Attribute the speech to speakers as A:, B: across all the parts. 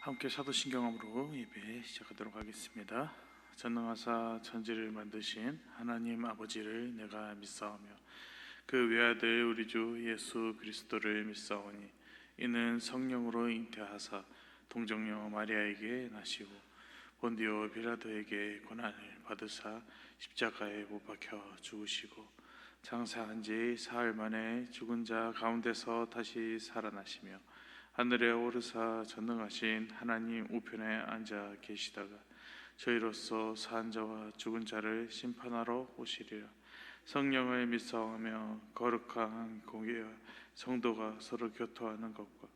A: 함께 사도신경함으로 예배 시작하도록 하겠습니다. 전능하사 천지를 만드신 하나님 아버지를 내가 믿사오며 그 외아들 우리 주 예수 그리스도를 믿사오니 이는 성령으로 잉태하사 동정녀 마리아에게 나시고 본디오 빌라도에게 고난을 받으사 십자가에 못 박혀 죽으시고 장사한 지 사흘 만에 죽은 자 가운데서 다시 살아나시며 하늘에 오르사 전능하신 하나님 우편에 앉아 계시다가 저희로서 산 자와 죽은 자를 심판하러 오시리라. 성령을 믿사오며 거룩한 공예와 성도가 서로 교토하는 것과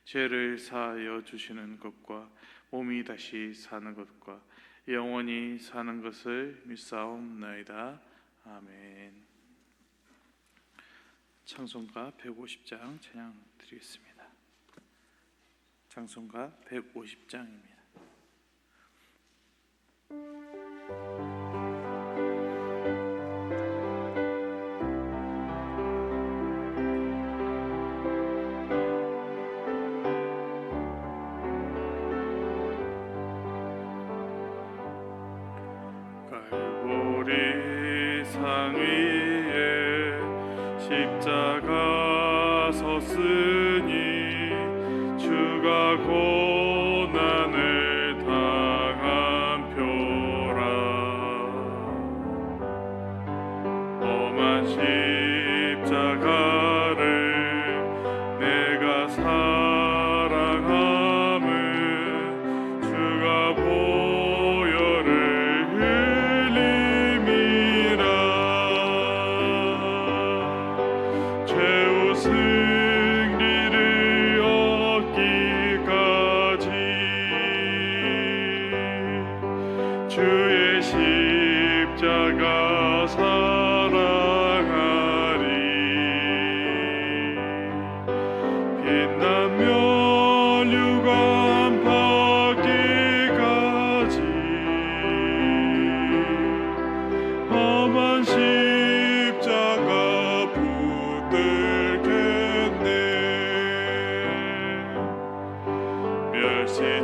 A: 죄를 사하여 주시는 것과 몸이 다시 사는 것과 영원히 사는 것을 믿사옵나이다. 아멘. 찬송가 150장 찬양 드리겠습니다. 찬송가 150장입니다. 갈보리 산 위에 십자가 섰으니 주가 고난을 당한 표라. 험한 십자가를 내가 사랑함은 주가 보혈을 흘림이라. 최후 승리를 얻기까지 주의 십자가 사랑하리. 빛나며 유감 받기까지 험한 십자가 붙들겠네.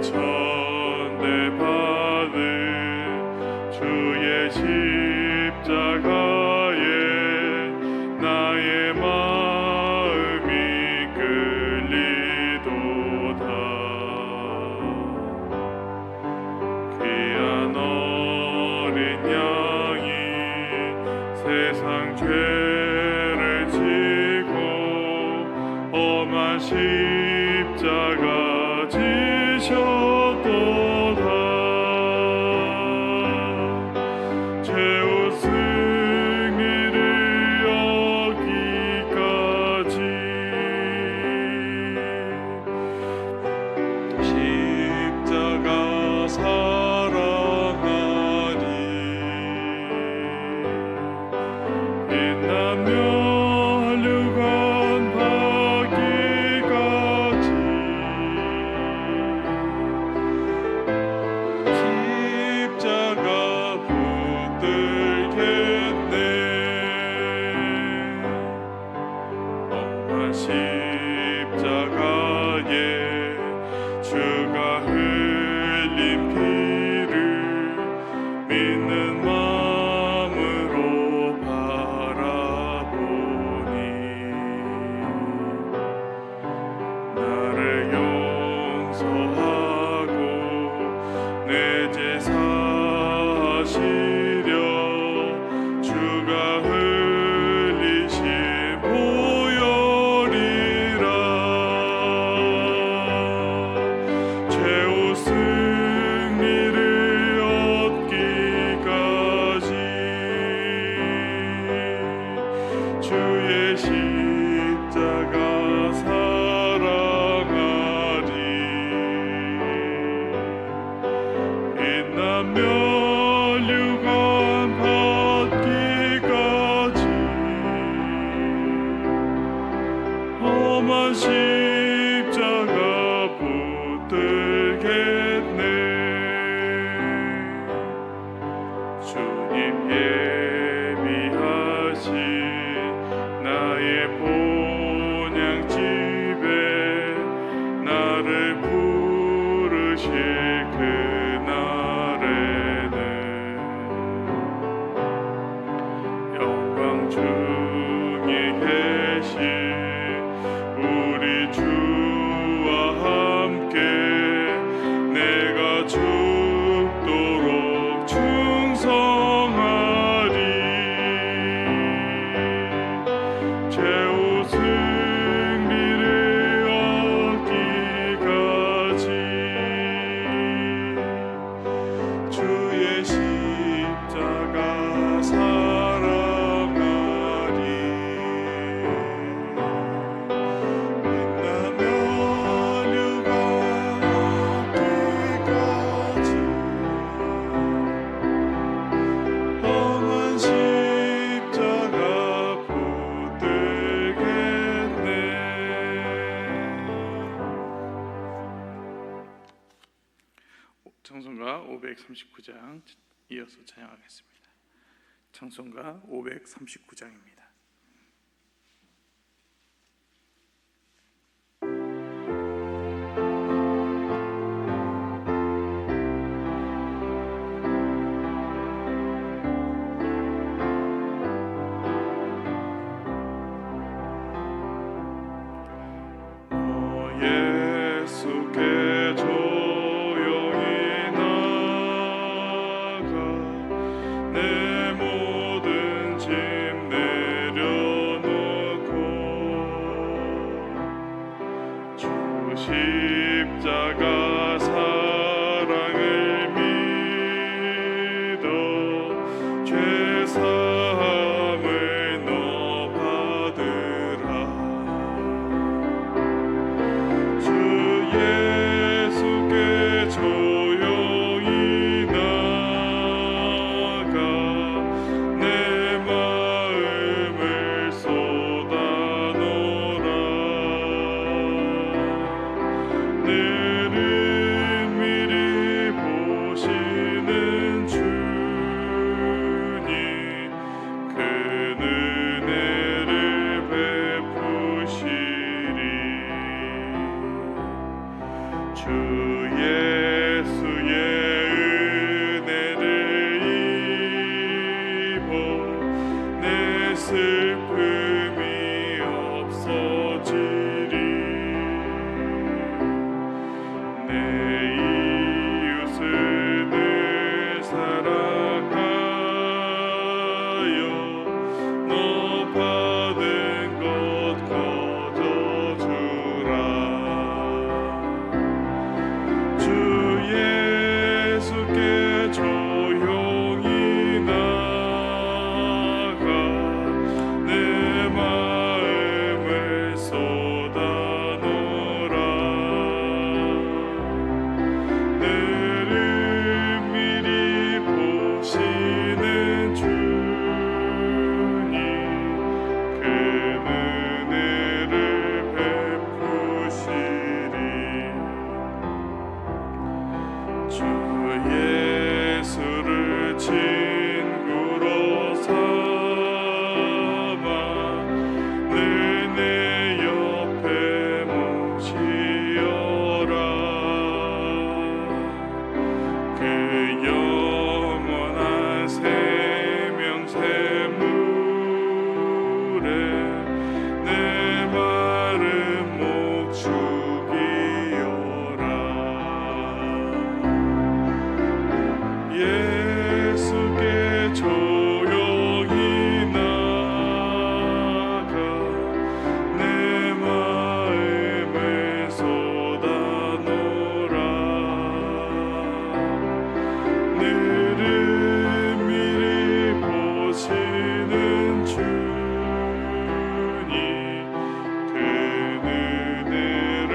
A: 멸시천대 받은 주의 십자가에 나의 마음이 끌리도다. 귀한 어린 양이 세상 죄를 지고 험한 십자가 지셨도다. 최후 승리를 얻기까지 십자가 사랑하리. 빛나며 유감 받기까지 십자가 붙들겠네. 험한 십자가에 주가 흘린 피를 믿는 마음으로 바라보니 나를 용서하고 내 죄 사하시려 주가 흘리신 보혈이라. 최후 승리를 얻기까지 주의 십자가 사랑하리. 빛나
B: 찬송가 539장 이어서 찬양하겠습니다. 찬송가 539장입니다.
A: 예수께 조용히 나가 내 모든 짐 내려놓고 주 십자가 사랑을 믿어 죄 사함을 너 받으라. 주 예수께 조용히 나가 내 마음을 쏟아놓으라. 너를 미리 보시는 주님 큰 은혜를 베푸시리. 주 예수의 은혜를 입어 내 슬픔이 없어지리. 내 이웃을 늘 사랑하여 너 받은 것 거저주라. 주 예수께 조용히 나가 내 마음을 쏟아놓으라. 너를 미리 보시는 주님 큰 은혜를 베푸시리. 주 예수를 친구로 삼아 늘 내 옆에 뭉치어라. 그 영원한 생명샘물에 내 마른 목 죽이어라. 예수께 조용히 나가 내 마음을 쏟아놓으라. 너를 미리 보시는 주님 큰 은혜를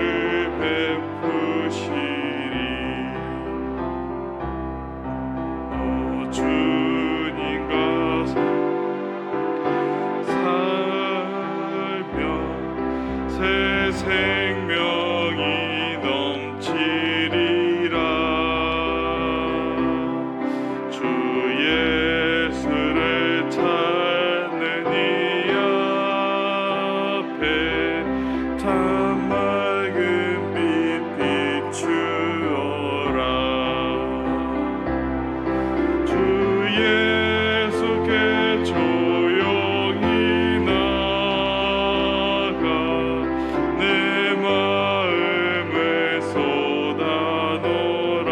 A: 베푸시리. 주님과 살면 새 생명이 넘치리라. 주 예수를 찾는 이 앞에 참 맑은 빛 비추어라. 주 예수께 조용히 나가 내 마음을 쏟아놓으라.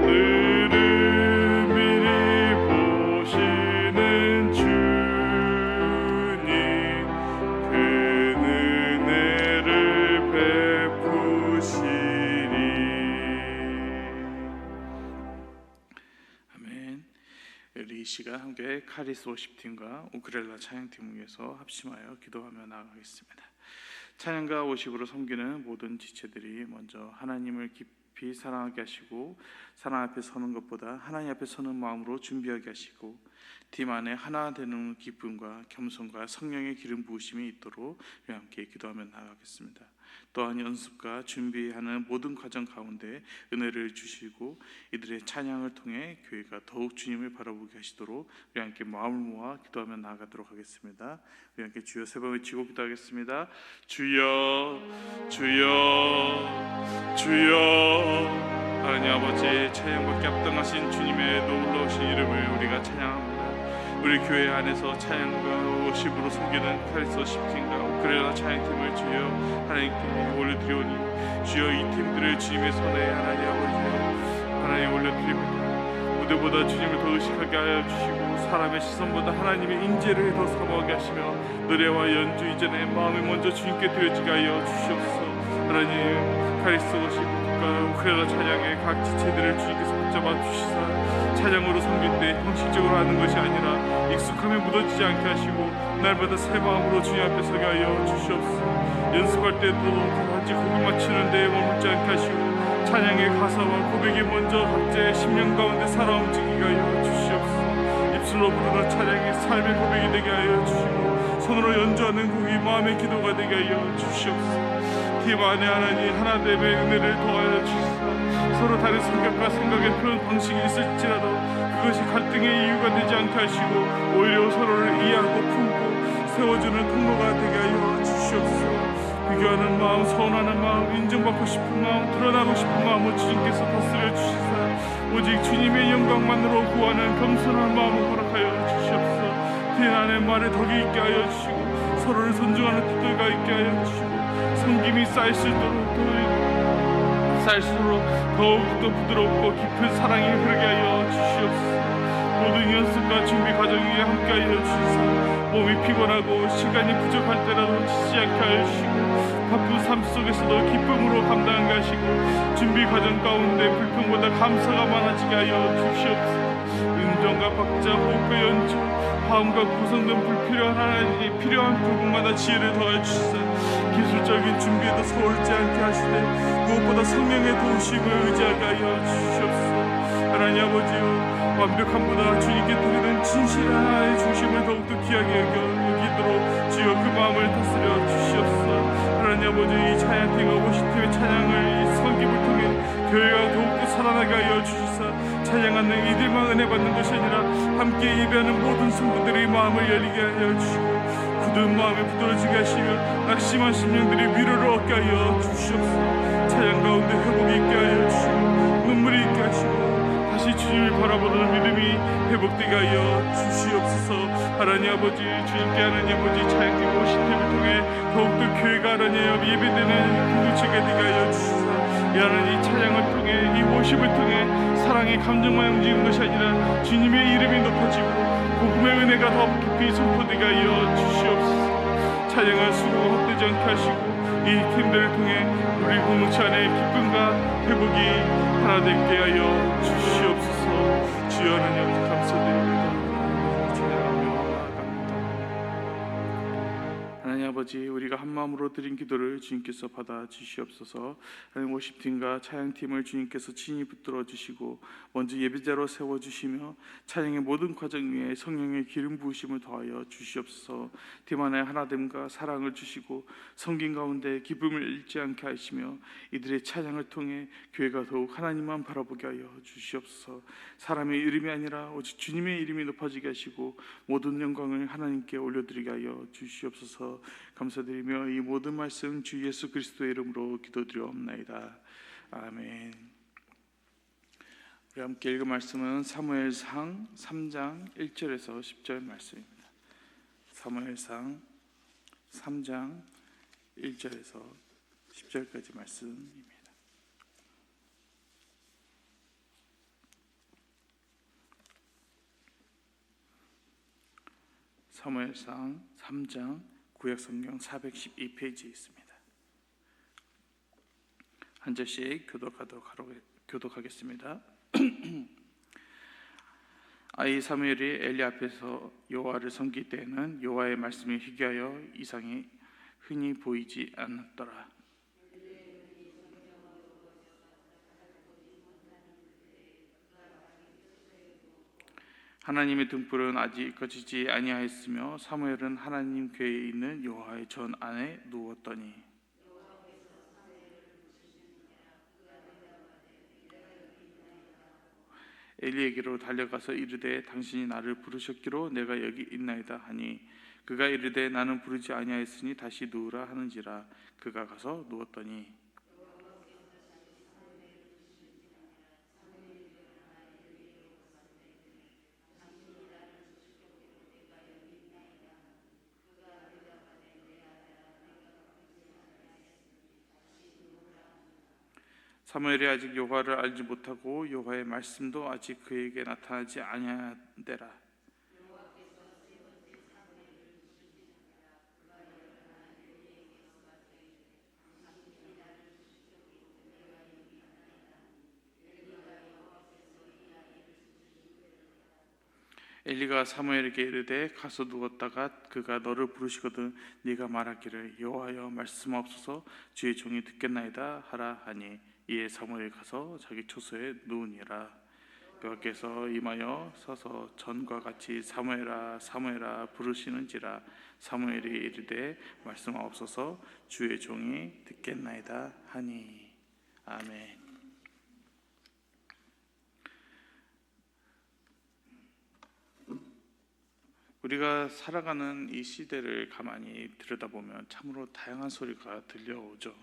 A: 너를 미리 보시는 주님 큰 은혜를 베푸시리. 아멘. 우리 이 시간 함께 카리스 워십팀과 우크렐라 찬양팀을 위해서 합심하여 기도하며 나아가겠습니다. 찬양과 워십으로 섬기는 모든 지체들이 먼저 하나님을 깊이 사랑하게 하시고 사랑 앞에 서는 것보다 하나님 앞에 서는 마음으로 준비하게 하시고 팀 안에 하나 되는 기쁨과 겸손과 성령의 기름 부으심이 있도록 우리 함께 기도하며 나아가겠습니다. 또한 연습과 준비하는 모든 과정 가운데 은혜를 주시고 이들의 찬양을 통해 교회가 더욱 주님을 바라보게 하시도록 우리 함께 마음을 모아 기도하며 나아가도록 하겠습니다. 우리 함께 주여 세 번 외치고 기도하겠습니다. 주여 주여 주여. 하나님 아버지, 찬양받기 합당하신 주님의 놀라우신 이름을 우리가 찬양합니다. 우리 교회 안에서 찬양과 워십으로 섬기는 카리스 시프팅과 우크렐라 찬양팀을 주여 하나님께 올려드리오니 주여 이 팀들을 주님의 손에 하나님 아버지여 하나님 올려드립니다. 무대보다 주님을 더 의식하게 하여 주시고 사람의 시선보다 하나님의 인재를 더 사모하게 하시며 노래와 연주 이전에 마음이 먼저 주님께 드려지게 하여 주시옵소서. 하나님 카리스 워십과 우크렐라 찬양의 각 지체들을 주님께서 붙잡아 주시사 찬양으로 섬길 때 형식적으로 하는 것이 아니라 익숙함에 묻어지지 않게 하시고 날마다 새 마음으로 주님 앞에 서게 하여 주시옵소서. 연습할 때도 단지 곡을 맞추는 데에 머물지 않게 하시고 찬양의 가사와 고백이 먼저 각자의 심령 가운데 살아 움직이게 하여 주시옵소서. 입술로 부르는 찬양이 삶의 고백이 되게 하여 주시고 손으로 연주하는 곡이 마음의 기도가 되게 하여 주시옵소서. 팀 안에 하나님 하나됨의 은혜를 더하여 주시사 서로 다른 성격과 생각의 표현 방식이 있을지라도 그것이 갈등의 이유가 되지 않게 하시고 오히려 서로를 이해하고 품고 세워주는 통로가 되게 하여 주시옵소서. 비교하는 마음, 서운하는 마음, 인정받고 싶은 마음, 드러나고 싶은 마음을 주님께서 다스려 주시사 오직 주님의 영광만으로 구하는 겸손한 마음을 허락하여 주시옵소서. 팀 안에 말에 덕이 있게 하여 주시고 서로를 존중하는 뜻들과 있게 하여 주시고 섬김이 쌓일수록 더욱더 부드럽고 깊은 사랑이 흐르게 하여 주시옵소서. 모든 연습과 준비 과정 위에 함께 하여 주시사 몸이 피곤하고 시간이 부족할 때라도 지치지 않게 하여 주시고 바쁜 삶 속에서도 기쁨으로 감당하게 하시고 준비 과정 가운데 불평보다 감사가 많아지게 하여 주시옵소서. 음정과 박자, 호흡과 연주, 화음과 구성 등 불필요한 필요한 부분마다 지혜를 더해 주시사 기술적인 준비에도 서울지 않게 하시되 무엇보다 성령의 도우심을 의지하게 하여 주시옵소서. 하나님 아버지요, 완벽함보다 주님께 드리는 진실한 하나의 중심을 더욱더 귀하게 여기도록 주여 그 마음을 다스려 주시옵소서. 하나님 아버지, 이 찬양팀과 워시팀의 찬양을 이 섬김을 통해 교회가 더욱더 살아나게 하여 주시사 찬양하는 이들만 은혜 받는 것이 아니라 함께 예배하는 모든 성도들의 마음을 열리게 하여 주시고 굳은 마음에 부드러지게 하시며 낙심한 심령들의 위로를 얻게 하여 주시옵소서. 찬양 가운데 회복이 있게 하여 주시고 눈물이 있게 하시고 다시 주님을 바라보는 믿음이 회복되게 하여 주시옵소서. 하나님 아버지, 주님께 하나님 아버지 찬양팀 워시팀을 통해 더욱더 교회가 하나님 예배되는 공동체가 되게 하여 주시사 하나님 이 찬양을 통해 이 워십을 통해 사랑의 감정만 움직이는 것이 아니라 주님의 이름이 높아지고 복음의 은혜가 더 깊이 선포되게 하여 주시옵소서. 찬양할 수고가 헛되지 않게 하시고 이 팀들을 통해 우리 공동체 안에 기쁨과 회복이 하나 되게 하여 주시옵소서. 주여 하나님 감사드립니다. 하나님 아버지, 우리가 한 마음으로 드린 기도를 주님께서 받아 주시옵소서. 하나님 워십팀과 찬양팀을 주님께서 친히 붙들어 주시고 먼저 예배자로 세워 주시며 찬양의 모든 과정 위에 성령의 기름 부으심을 더하여 주시옵소서. 팀 안에 하나됨과 사랑을 주시고 섬김 가운데 기쁨을 잃지 않게 하시며 이들의 찬양을 통해 교회가 더욱 하나님만 바라보게 하여 주시옵소서. 사람의 이름이 아니라 오직 주님의 이름이 높아지게 하시고 모든 영광을 하나님께 올려드리게 하여 주시옵소서. 감사드리며 이 모든 말씀 주 예수 그리스도의 이름으로 기도드리옵나이다. 아멘. 우리 함께 읽은 말씀은 사무엘상 3장 1절에서 10절 말씀입니다. 사무엘상 3장 1절에서 10절까지 말씀입니다. 사무엘상 3장 구약성경 412페이지에 있습니다. 한 절씩 교독하겠습니다. 아이 사무엘이 엘리 앞에서 여호와를 섬길 때에는 여호와의 말씀이 희귀하여 이상이 흔히 보이지 않았더라. 하나님의 등불은 아직 꺼지지 아니하였으며 사무엘은 하나님 궤에 있는 여호와의 전 안에 누웠더니 엘리에게로 달려가서 이르되 당신이 나를 부르셨기로 내가 여기 있나이다 하니 그가 이르되 나는 부르지 아니하였으니 다시 누우라 하는지라 그가 가서 누웠더니 사무엘이 아직 여호와를 알지 못하고 여호와의 말씀도 아직 그에게 나타나지 아니하더라. 엘리가 사무엘에게 이르되 가서 누웠다가 그가 너를 부르시거든 네가 말하기를 여호와여 말씀하옵소서 주의 종이 듣겠나이다 하라 하니 이에 사무엘이 가서 자기 초소에 누우니라. 여호와께서 임하여 서서 전과 같이 사무엘아 사무엘아 부르시는지라 사무엘이 이르되 말씀하옵소서 주의 종이 듣겠나이다 하니. 아멘. 우리가 살아가는 이 시대를 가만히 들여다보면 참으로 다양한 소리가 들려오죠.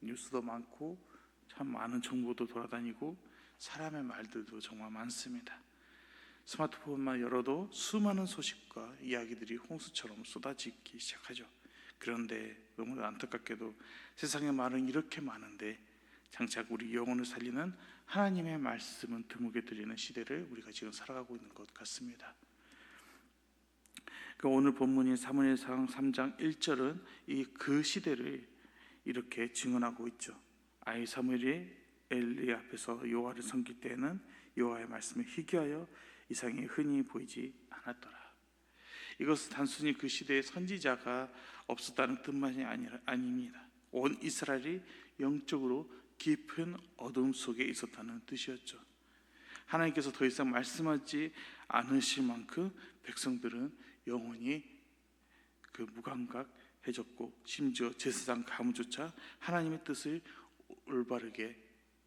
A: 뉴스도 많고 참 많은 정보도 돌아다니고 사람의 말들도 정말 많습니다. 스마트폰만 열어도 수많은 소식과 이야기들이 홍수처럼 쏟아지기 시작하죠. 그런데 너무나 안타깝게도 세상의 말은 이렇게 많은데 장착 우리 영혼을 살리는 하나님의 말씀은 드물게 들리는 시대를 우리가 지금 살아가고 있는 것 같습니다. 오늘 본문인 사무엘상 3장 1절은 그 시대를 이렇게 증언하고 있죠. 아이 사무엘이 엘리 앞에서 여호와를 섬길 때에는 여호와의 말씀을 희귀하여 이상이 흔히 보이지 않았더라. 이것은 단순히 그 시대에 선지자가 없었다는 뜻만이 아닙니다. 온 이스라엘이 영적으로 깊은 어둠 속에 있었다는 뜻이었죠. 하나님께서 더 이상 말씀하지 않으실 만큼 백성들은 영원히 무감각해졌고 심지어 제사장 가문조차 하나님의 뜻을 올바르게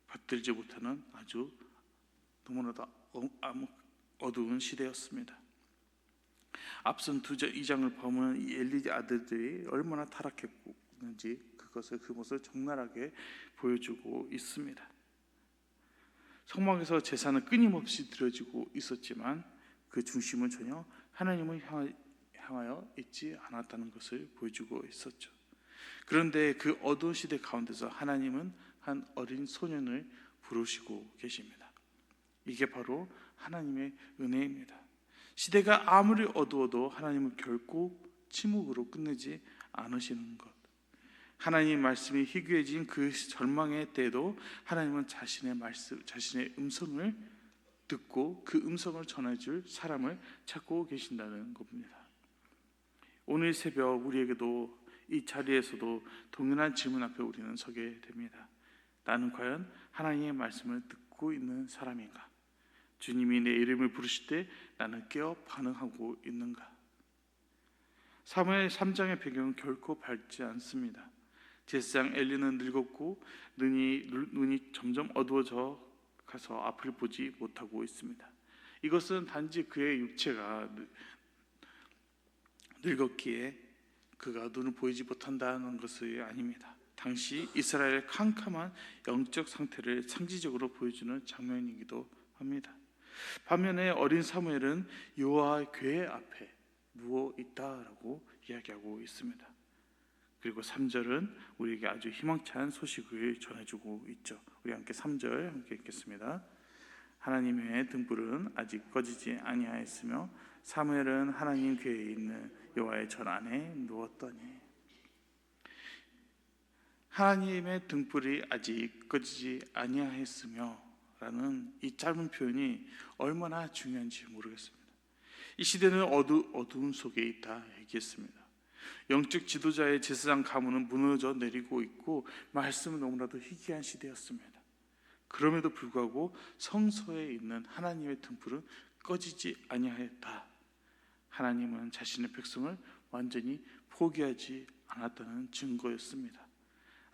A: 받들지 못하는 아주 너무나도 어두운 시대였습니다. 앞선 2장을 보면 이 엘리 아들들이 얼마나 타락했는지 그 모습을 적나라하게 보여주고 있습니다. 성막에서 제사는 끊임없이 드려지고 있었지만 그 중심은 전혀 하나님을 향하여 있지 않았다는 것을 보여주고 있었죠. 그런데 그 어두운 시대 가운데서 하나님은 한 어린 소년을 부르시고 계십니다. 이게 바로 하나님의 은혜입니다. 시대가 아무리 어두워도 하나님은 결코 침묵으로 끝내지 않으시는 것. 하나님의 말씀이 희귀해진 그 절망의 때에도 하나님은 자신의 음성을 듣고 그 음성을 전해줄 사람을 찾고 계신다는 겁니다. 오늘 새벽 우리에게도 이 자리에서도 동일한 질문 앞에 우리는 서게 됩니다. 나는 과연 하나님의 말씀을 듣고 있는 사람인가? 주님이 내 이름을 부르실 때 나는 깨어 반응하고 있는가? 사무엘 3장의 배경은 결코 밝지 않습니다. 제사장 엘리는 늙었고 눈이 점점 어두워져 가서 앞을 보지 못하고 있습니다. 이것은 단지 그의 육체가 늙었기에 그가 눈을 보이지 못한다는 것이 아닙니다. 당시 이스라엘의 캄캄한 영적 상태를 상징적으로 보여주는 장면이기도 합니다. 반면에 어린 사무엘은 여호와 궤 앞에 누워 있다라고 이야기하고 있습니다. 그리고 3절은 우리에게 아주 희망찬 소식을 전해주고 있죠. 우리 함께 3절 함께 읽겠습니다. 하나님의 등불은 아직 꺼지지 아니하였으며 사무엘은 하나님 궤에 있는 여호와의 전 안에 누웠더니. 하나님의 등불이 아직 꺼지지 아니하였으며 라는 이 짧은 표현이 얼마나 중요한지 모르겠습니다. 이 시대는 어두움 속에 있다 얘기했습니다. 영적 지도자의 제사장 가문은 무너져 내리고 있고 말씀은 너무나도 희귀한 시대였습니다. 그럼에도 불구하고 성소에 있는 하나님의 등불은 꺼지지 아니하였다. 하나님은 자신의 백성을 완전히 포기하지 않았다는 증거였습니다.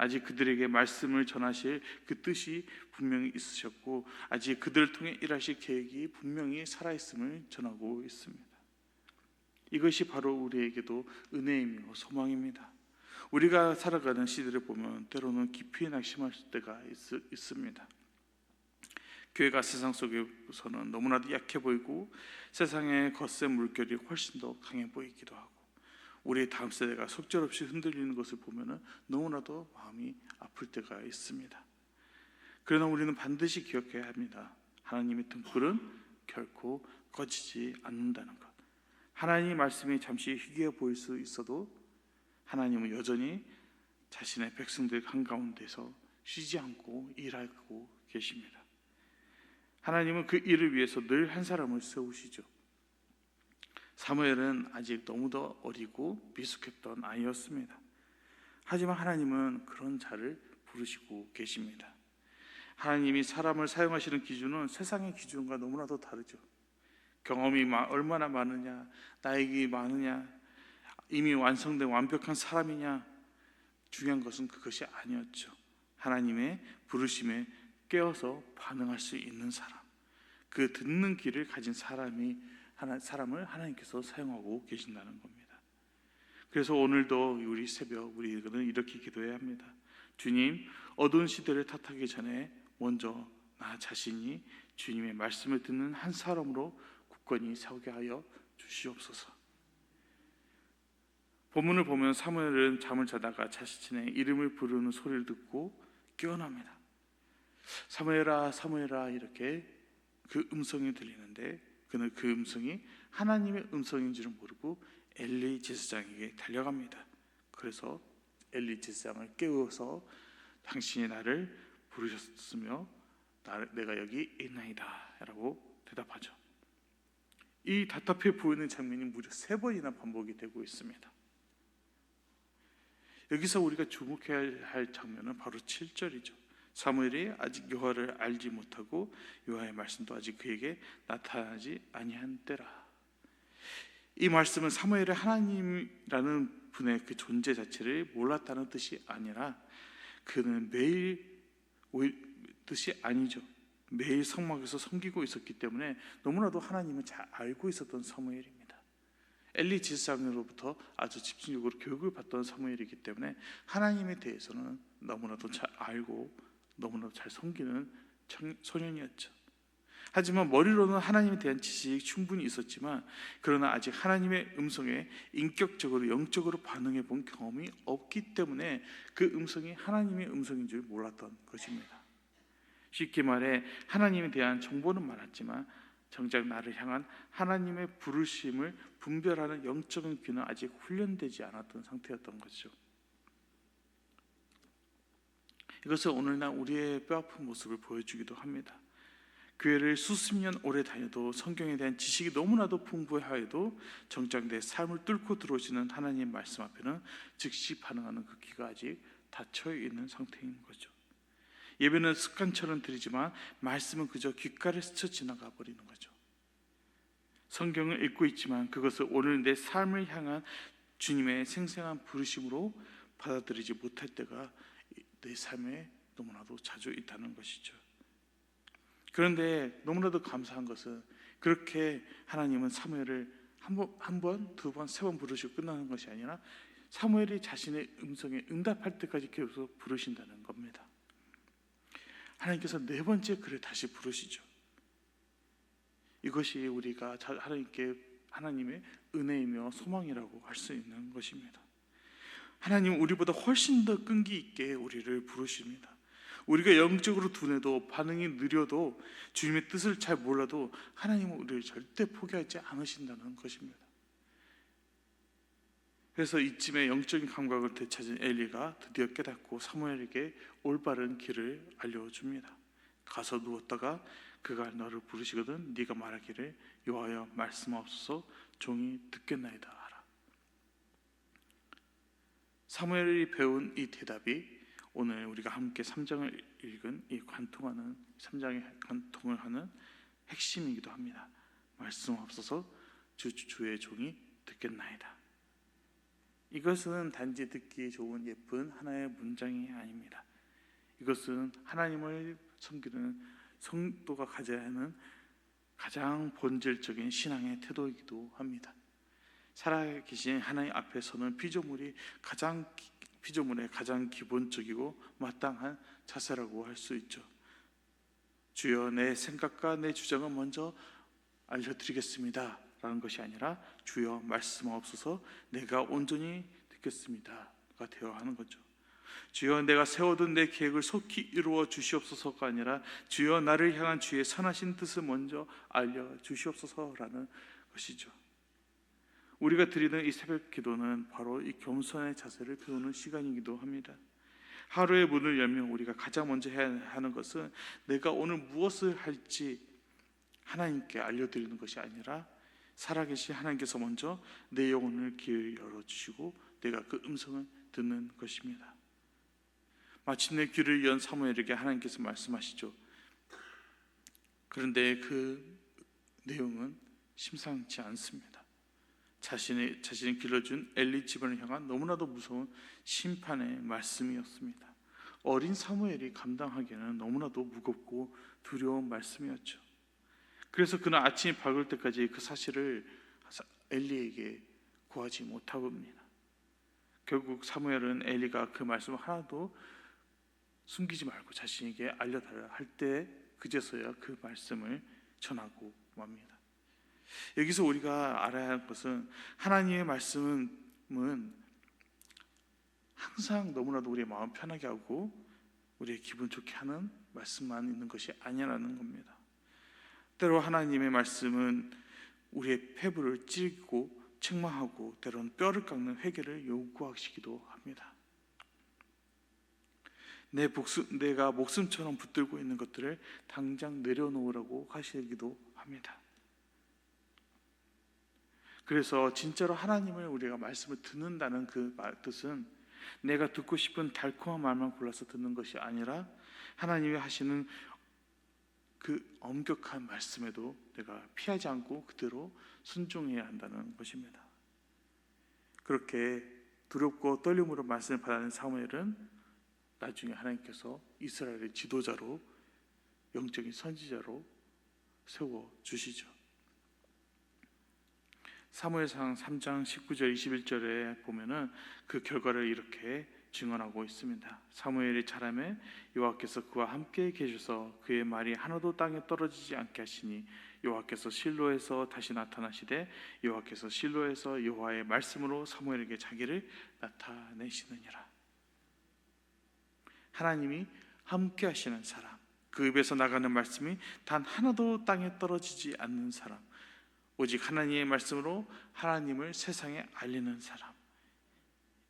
A: 아직 그들에게 말씀을 전하실 그 뜻이 분명히 있으셨고 아직 그들을 통해 일하실 계획이 분명히 살아있음을 전하고 있습니다. 이것이 바로 우리에게도 은혜이며 소망입니다. 우리가 살아가는 시대를 보면 때로는 깊이 낙심할 때가 있습니다. 교회가 세상 속에서는 너무나도 약해 보이고 세상의 거센 물결이 훨씬 더 강해 보이기도 하고 우리 다음 세대가 속절없이 흔들리는 것을 보면 너무나도 마음이 아플 때가 있습니다. 그러나 우리는 반드시 기억해야 합니다. 하나님의 등불은 결코 꺼지지 않는다는 것. 하나님의 말씀이 잠시 희귀해 보일 수 있어도 하나님은 여전히 자신의 백성들 한가운데서 쉬지 않고 일하고 계십니다. 하나님은 그 일을 위해서 늘 한 사람을 세우시죠. 사무엘은 아직 너무도 어리고 미숙했던 아이였습니다. 하지만 하나님은 그런 자를 부르시고 계십니다. 하나님이 사람을 사용하시는 기준은 세상의 기준과 너무나도 다르죠. 경험이 얼마나 많으냐, 나이가 많으냐, 이미 완성된 완벽한 사람이냐, 중요한 것은 그것이 아니었죠. 하나님의 부르심에 깨어서 반응할 수 있는 사람, 그 듣는 귀를 가진 사람을 하나님께서 사용하고 계신다는 겁니다. 그래서 오늘도 우리 새벽 우리는 이렇게 기도해야 합니다. 주님, 어두운 시대를 탓하기 전에 먼저 나 자신이 주님의 말씀을 듣는 한 사람으로 굳건히 서게 하여 주시옵소서. 본문을 보면 사무엘은 잠을 자다가 자신의 이름을 부르는 소리를 듣고 깨어납니다. 사무엘아, 사무엘아, 이렇게 그 음성이 들리는데 그는 그 음성이 하나님의 음성인 줄은 모르고 엘리 제사장에게 달려갑니다. 그래서 엘리 제사장을 깨워서 당신이 나를 부르셨으며 내가 여기 있나이다 라고 대답하죠. 이 답답해 보이는 장면이 무려 3번이나 반복이 되고 있습니다. 여기서 우리가 주목해야 할 장면은 바로 7절이죠. 사무엘이 아직 여호와를 알지 못하고 여호와의 말씀도 아직 그에게 나타나지 아니한 때라. 이 말씀은 사무엘의 하나님이라는 분의 그 존재 자체를 몰랐다는 뜻이 아니라 그는 매일 뜻이 아니죠. 매일 성막에서 섬기고 있었기 때문에 너무나도 하나님을 잘 알고 있었던 사무엘입니다. 엘리 제사장으로부터 아주 집중적으로 교육을 받던 사무엘이기 때문에 하나님에 대해서는 너무나도 잘 알고 너무나도 잘 섬기는 소년이었죠. 하지만 머리로는 하나님에 대한 지식이 충분히 있었지만 그러나 아직 하나님의 음성에 인격적으로 영적으로 반응해 본 경험이 없기 때문에 그 음성이 하나님의 음성인 줄 몰랐던 것입니다. 쉽게 말해 하나님에 대한 정보는 많았지만 정작 나를 향한 하나님의 부르심을 분별하는 영적인 귀는 아직 훈련되지 않았던 상태였던 거죠. 이것은 오늘날 우리의 뼈아픈 모습을 보여주기도 합니다. 교회를 수십 년 오래 다녀도 성경에 대한 지식이 너무나도 풍부하여도 정작 내 삶을 뚫고 들어오시는 하나님의 말씀 앞에는 즉시 반응하는 그 귀가 아직 닫혀 있는 상태인 거죠. 예배는 습관처럼 드리지만 말씀은 그저 귓가를 스쳐 지나가 버리는 거죠. 성경을 읽고 있지만 그것을 오늘 내 삶을 향한 주님의 생생한 부르심으로 받아들이지 못할 때가 내 삶에 너무나도 자주 있다는 것이죠. 그런데 너무나도 감사한 것은 그렇게 하나님은 사무엘을 한 번, 두 번, 세 번 부르시고 끝나는 것이 아니라 사무엘이 자신의 음성에 응답할 때까지 계속 부르신다는 겁니다. 하나님께서 4번째 그를 다시 부르시죠. 이것이 우리가 하나님의 은혜이며 소망이라고 할 수 있는 것입니다. 하나님은 우리보다 훨씬 더 끈기 있게 우리를 부르십니다. 우리가 영적으로 둔해도 반응이 느려도 주님의 뜻을 잘 몰라도 하나님은 우리를 절대 포기하지 않으신다는 것입니다. 그래서 이쯤에 영적인 감각을 되찾은 엘리가 드디어 깨닫고 사무엘에게 올바른 길을 알려줍니다. 가서 누웠다가 그가 너를 부르시거든 네가 말하기를 여호와여 말씀하옵소서 종이 듣겠나이다 하라. 사무엘이 배운 이 대답이 오늘 우리가 함께 3장을 읽은 이 3장에 관통을 하는 핵심이기도 합니다. 말씀하옵소서 주의 종이 듣겠나이다. 이것은 단지 듣기 좋은 예쁜 하나의 문장이 아닙니다. 이것은 하나님을 섬기는 성도가 가져야 하는 가장 본질적인 신앙의 태도이기도 합니다. 살아계신 하나님 앞에서는 피조물의 가장 기본적이고 마땅한 자세라고 할 수 있죠. 주여, 내 생각과 내 주장은 먼저 알려드리겠습니다 라는 것이 아니라 주여, 말씀하옵소서, 내가 온전히 듣겠습니다가 되어야 하는 거죠. 주여, 내가 세워둔 내 계획을 속히 이루어 주시옵소서가 아니라 주여, 나를 향한 주의 선하신 뜻을 먼저 알려주시옵소서라는 것이죠. 우리가 드리는 이 새벽 기도는 바로 이 겸손의 자세를 배우는 시간이기도 합니다. 하루의 문을 열면 우리가 가장 먼저 해야 하는 것은 내가 오늘 무엇을 할지 하나님께 알려드리는 것이 아니라 살아계신 하나님께서 먼저 내 영혼을 귀를 열어주시고 내가 그 음성을 듣는 것입니다. 마침내 귀를 연 사무엘에게 하나님께서 말씀하시죠. 그런데 그 내용은 심상치 않습니다. 자신이 길러준 엘리 집안을 향한 너무나도 무서운 심판의 말씀이었습니다. 어린 사무엘이 감당하기에는 너무나도 무겁고 두려운 말씀이었죠. 그래서 그는 아침이 밝을 때까지 그 사실을 엘리에게 구하지 못하고 옵니다. 결국 사무엘은 엘리가 그 말씀을 하나도 숨기지 말고 자신에게 알려달라 할 때 그제서야 그 말씀을 전하고 맙니다. 여기서 우리가 알아야 할 것은 하나님의 말씀은 항상 너무나도 우리의 마음 편하게 하고 우리의 기분 좋게 하는 말씀만 있는 것이 아니라는 겁니다. 때로 하나님의 말씀은 우리의 폐부를 찌르고 책망하고 때로는 뼈를 깎는 회개를 요구하시기도 합니다. 내가 목숨처럼 붙들고 있는 것들을 당장 내려놓으라고 하시기도 합니다. 그래서 진짜로 하나님을 우리가 말씀을 듣는다는 그 뜻은 내가 듣고 싶은 달콤한 말만 골라서 듣는 것이 아니라 하나님이 하시는 그 엄격한 말씀에도 내가 피하지 않고 그대로 순종해야 한다는 것입니다. 그렇게 두렵고 떨림으로 말씀을 받아낸 사무엘은 나중에 하나님께서 이스라엘의 지도자로, 영적인 선지자로 세워주시죠. 사무엘상 3장 19절 21절에 보면은 그 결과를 이렇게 증언하고 있습니다. 사무엘이 자라매 여호와께서 그와 함께 계셔서 그의 말이 하나도 땅에 떨어지지 않게 하시니 여호와께서 실로에서 다시 나타나시되 여호와께서 실로에서 여호와의 말씀으로 사무엘에게 자기를 나타내시느니라. 하나님이 함께 하시는 사람, 그 입에서 나가는 말씀이 단 하나도 땅에 떨어지지 않는 사람, 오직 하나님의 말씀으로 하나님을 세상에 알리는 사람,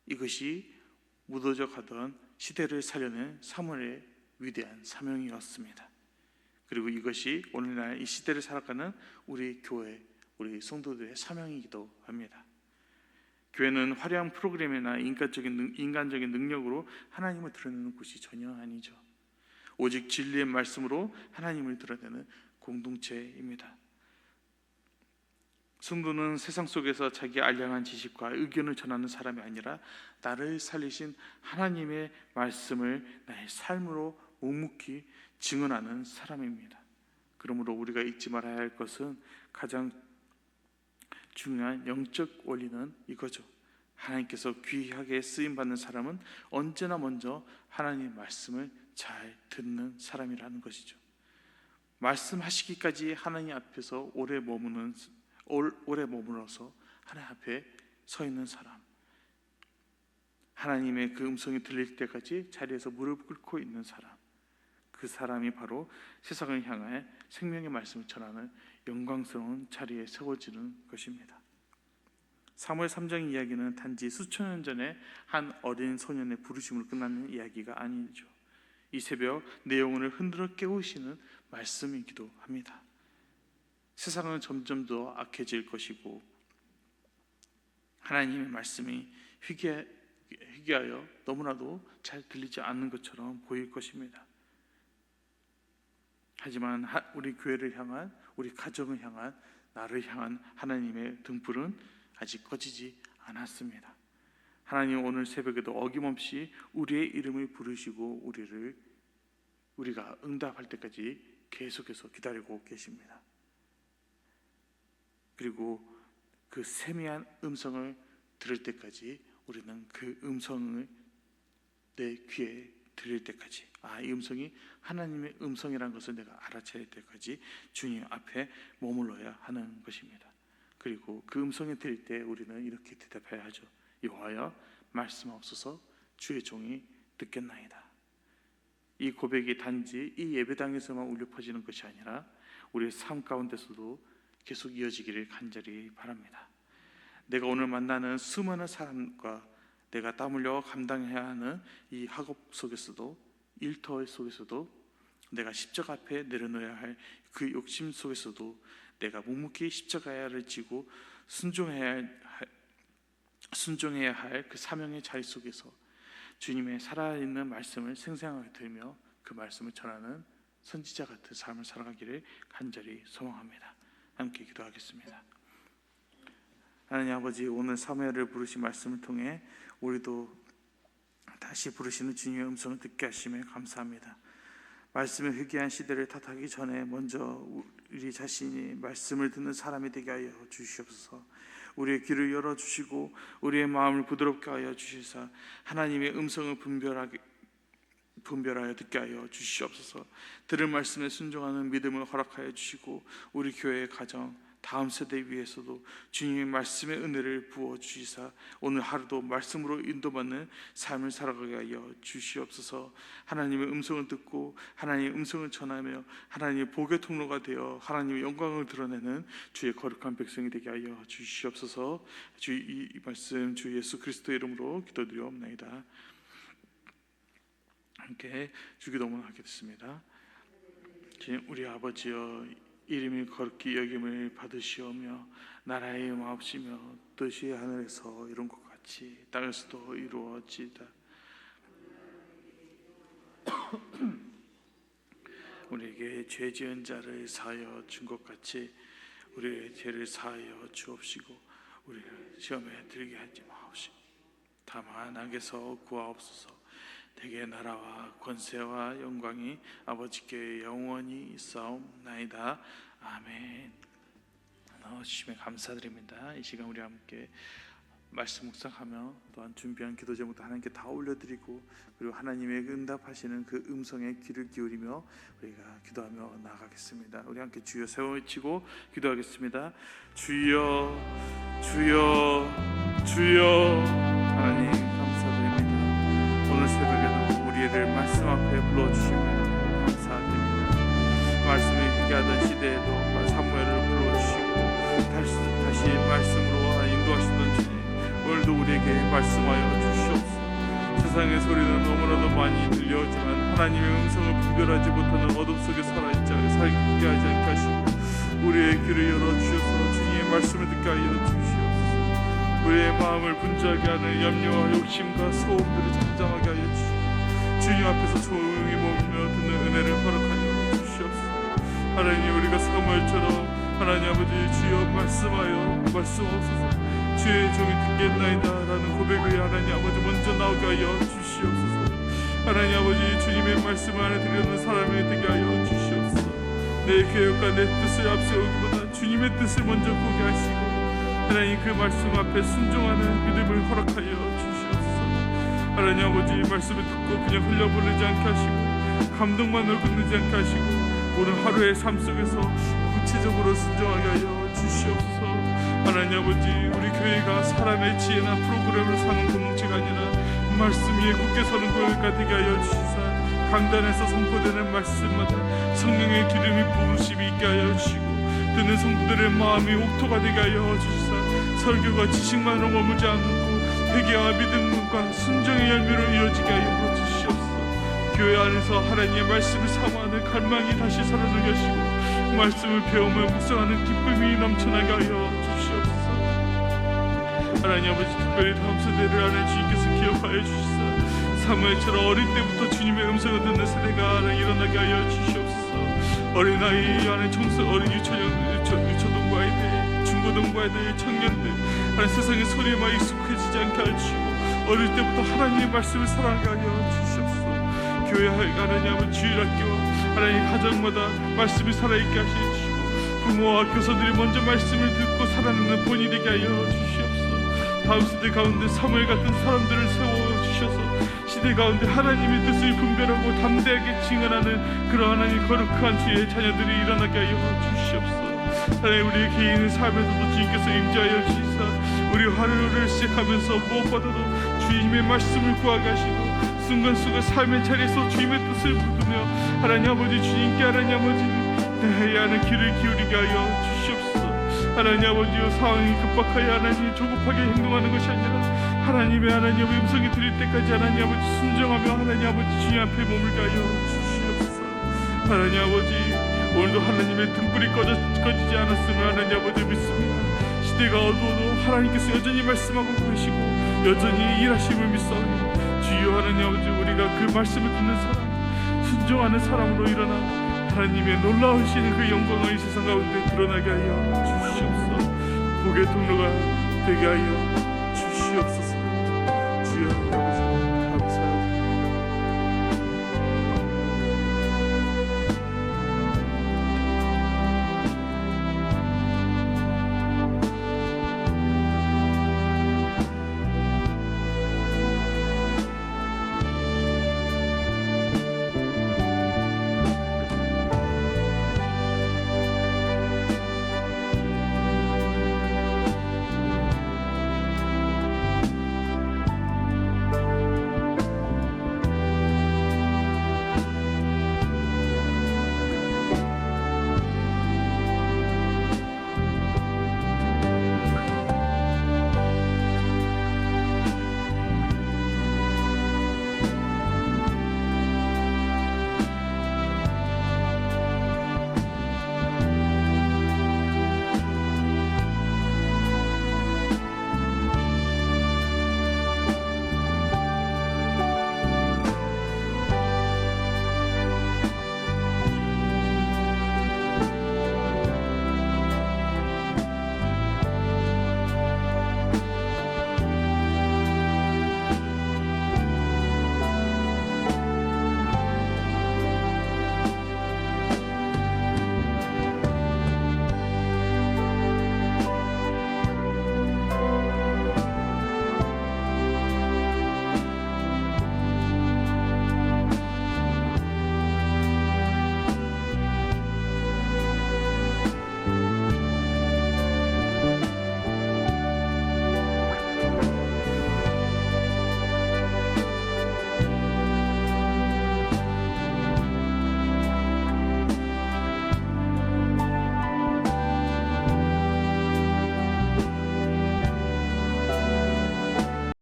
A: 이것이 무너져 가던 시대를 살려낸 사무엘의 위대한 사명이었습니다. 그리고 이것이 오늘날 이 시대를 살아가는 우리 교회, 우리 성도들의 사명이기도 합니다. 교회는 화려한 프로그램이나 인간적인 능력으로 하나님을 드러내는 곳이 전혀 아니죠. 오직 진리의 말씀으로 하나님을 드러내는 공동체입니다. 성도는 세상 속에서 자기 알량한 지식과 의견을 전하는 사람이 아니라 나를 살리신 하나님의 말씀을 나의 삶으로 묵묵히 증언하는 사람입니다. 그러므로 우리가 잊지 말아야 할 것은 가장 중요한 영적 원리는 이거죠. 하나님께서 귀하게 쓰임받는 사람은 언제나 먼저 하나님의 말씀을 잘 듣는 사람이라는 것이죠. 말씀하시기까지 하나님 앞에서 오래 머물러서 하나님 앞에 서 있는 사람, 하나님의 그 음성이 들릴 때까지 자리에서 무릎 꿇고 있는 사람, 그 사람이 바로 세상을 향해 생명의 말씀을 전하는 영광스러운 자리에 세워지는 것입니다. 사무엘 3장 이야기는 단지 수천 년 전에 한 어린 소년의 부르심으로 끝나는 이야기가 아니죠. 이 새벽 내 영혼을 흔들어 깨우시는 말씀이기도 합니다. 세상은 점점 더 악해질 것이고 하나님의 말씀이 희귀하여 너무나도 잘 들리지 않는 것처럼 보일 것입니다. 하지만 우리 교회를 향한, 우리 가정을 향한, 나를 향한 하나님의 등불은 아직 꺼지지 않았습니다. 하나님 오늘 새벽에도 어김없이 우리의 이름을 부르시고 우리가 응답할 때까지 계속해서 기다리고 계십니다. 그리고 그 세미한 음성을 들을 때까지 우리는 그 음성을 내 귀에 들릴 때까지, 이 음성이 하나님의 음성이라는 것을 내가 알아차릴 때까지 주님 앞에 머물러야 하는 것입니다. 그리고 그 음성이 들릴 때 우리는 이렇게 대답해야 하죠. 여호와여, 말씀하옵소서, 주의 종이 듣겠나이다. 이 고백이 단지 이 예배당에서만 울려 퍼지는 것이 아니라 우리의 삶 가운데서도 계속 이어지기를 간절히 바랍니다. 내가 오늘 만나는 수많은 사람과 내가 땀 흘려 감당해야 하는 이 학업 속에서도, 일터 속에서도, 내가 십자가 앞에 내려놓아야 할 그 욕심 속에서도 내가 묵묵히 십자가를 지고 순종해야 할 그 사명의 자리 속에서 주님의 살아있는 말씀을 생생하게 들으며 그 말씀을 전하는 선지자 같은 삶을 살아가기를 간절히 소망합니다. 함께 기도하겠습니다. 하나님 아버지, 오늘 사무엘을 부르신 말씀을 통해 우리도 다시 부르시는 주님의 음성을 듣게 하심에 감사합니다. 말씀의 회개한 시대를 탓하기 전에 먼저 우리 자신이 말씀을 듣는 사람이 되게 하여 주시옵소서. 우리의 귀를 열어주시고 우리의 마음을 부드럽게 하여 주시사 하나님의 음성을 분별하여 듣게 하여 주시옵소서. 들은 말씀에 순종하는 믿음을 허락하여 주시고 우리 교회의 가정, 다음 세대 위에서도 주님의 말씀의 은혜를 부어 주시사 오늘 하루도 말씀으로 인도받는 삶을 살아가게 하여 주시옵소서. 하나님의 음성을 듣고 하나님의 음성을 전하며 하나님의 복의 통로가 되어 하나님의 영광을 드러내는 주의 거룩한 백성이 되게 하여 주시옵소서. 이 말씀 주 예수 그리스도의 이름으로 기도드리옵나이다. 함께 주기도문 하겠습니다. 우리 아버지여, 이름이 거룩히 여김을 받으시오며 나라의 마옵시며 뜻이 하늘에서 이룬 것 같이 땅에서도 이루어지이다. 우리에게 죄 지은 자를 사하여 준 것 같이 우리의 죄를 사하여 주옵시고 우리를 시험에 들게 하지 마옵시고 다만 악에서 구하옵소서. 대개 나라와 권세와 영광이 아버지께 영원히 있사옵나이다. 아멘. 주님에 감사드립니다. 이 시간 우리 함께 말씀 묵상하며 또한 준비한 기도 제목도 하나님께 다 올려드리고 그리고 하나님의 응답하시는 그 음성에 귀를 기울이며 우리가 기도하며 나아가겠습니다. 우리 함께 주여 세워 외치고 기도하겠습니다. 주여, 주여, 주여. 하나님 감사드립니다. 오늘 새벽에도 우리를 말씀 앞에 불러주심을 감사드립니다. 말씀을 회개하던 시대에도 사무엘을 불러주시고 다시 말씀으로 인도하시던 주님, 오늘도 우리에게 말씀하여 주시옵소서. 세상의 소리는 너무나도 많이 들려오지만 하나님의 음성을 분별하지 못하는 어둠 속에 살게 하지 않게 하시고 우리의 귀를 열어주셔서 주님의 말씀을 듣게 하여 주시옵소서. 우리의 마음을 분주하게 하는 염려와 욕심과 소음들을 잠잠하게 하여 주시고 주님 앞에서 조용히 머물며 듣는 은혜를 허락하여 주시옵소서. 하나님, 우리가 사무엘처럼 하나님 아버지 주여 말씀하옵소서. 주의 종이 듣겠나이다 라는 고백을 하나님 아버지 먼저 나오게 하여 주시옵소서. 하나님 아버지 주님의 말씀을 알아들으는 사람이 되게 하여 주시옵소서. 내 계획과 내 뜻을 앞세우기보다 주님의 뜻을 먼저 보게 하시고 하나님 그 말씀 앞에 순종하는 믿음을 허락하여 주시옵소서. 하나님 아버지 말씀을 듣고 그냥 흘려보내지 않게 하시고 감동만으로 끝내지 않게 하시고 오늘 하루의 삶 속에서 구체적으로 순종하게 하여 주시옵소서. 하나님 아버지, 우리 교회가 사람의 지혜나 프로그램을 사는 공동체가 아니라 말씀 위에 굳게 서는 교회가 되게 하여 주시사 강단에서 선포되는 말씀마다 성령의 기름이 부으심이 있게 하여 주시고 듣는 성도들의 마음이 옥토가 되게 하여 주시사 설교가 지식만으로 머물지 않고 회개와 믿음과 순종의 열매로 이어지게 하여 주시옵소서. 교회 안에서 하나님의 말씀을 사모하는 갈망이 다시 살아나게 하시고 말씀을 배우며 묵상하는 기쁨이 넘쳐나게 하여 주시옵소서. 하나님 아버지, 특별히 다음 세대를 하나님 주님께서 기억하여 주시사 사무엘처럼 어린 때부터 주님의 음성을 듣는 세대가 일어나게 하여 주시옵소서. 어린아이 안에 어린 유초동부 아이들, 중고등부 아이들, 청년들 하나님 세상의 소리에만 익숙해지지 않게 하시고 어릴 때부터 하나님의 말씀을 사랑하게 하여 주시옵소서. 교회 하나님 아버지 주일학교와 하나님 가정마다 말씀이 살아있게 하시어 주시고 부모와 교사들이 먼저 말씀을 듣고 살아내는 본이 되게 하여 주시옵소서. 다음 세대 가운데 사무엘 같은 사람들을 세워주셔서 시대 가운데 하나님의 뜻을 분별하고 담대하게 증언하는 그러한 하나님 거룩한 주의 자녀들이 일어나게 하여 주시옵소서. 하나님 우리 개인의 삶에서도 주님께서 임재하여 주시사 우리 하루를 시작하면서 무엇보다도 주님의 말씀을 구하게 하시고 순간순간 삶의 자리에서 주님의 뜻을 묻으며 하나님 아버지 주님께 하나님 아버지 대해야 하는 귀를 기울이게 하여 주시옵소서. 하나님 아버지여 상황이 급박하여 하나님 조급하게 행동하는 것이 아니라 하나님의 하나님의 음성이 들릴 때까지 하나님 아버지 순종하며 하나님 아버지 주님 앞에 머물게 하여 주시옵소서. 하나님 아버지 오늘도 하나님의 등불이 꺼지지 않았으면 하나님 아버지 믿습니다. 시대가 어두워도 하나님께서 여전히 말씀하고 계시고 여전히 일하심을 믿사오니 주여 하나님 아버지 우리가 그 말씀을 듣는 사람 순종하는 사람으로 일어나 하나님의 놀라우신 그 영광을 이 세상 가운데 드러나게 하여 주시옵소서. 복의 통로가 되게 하여 주시옵소서.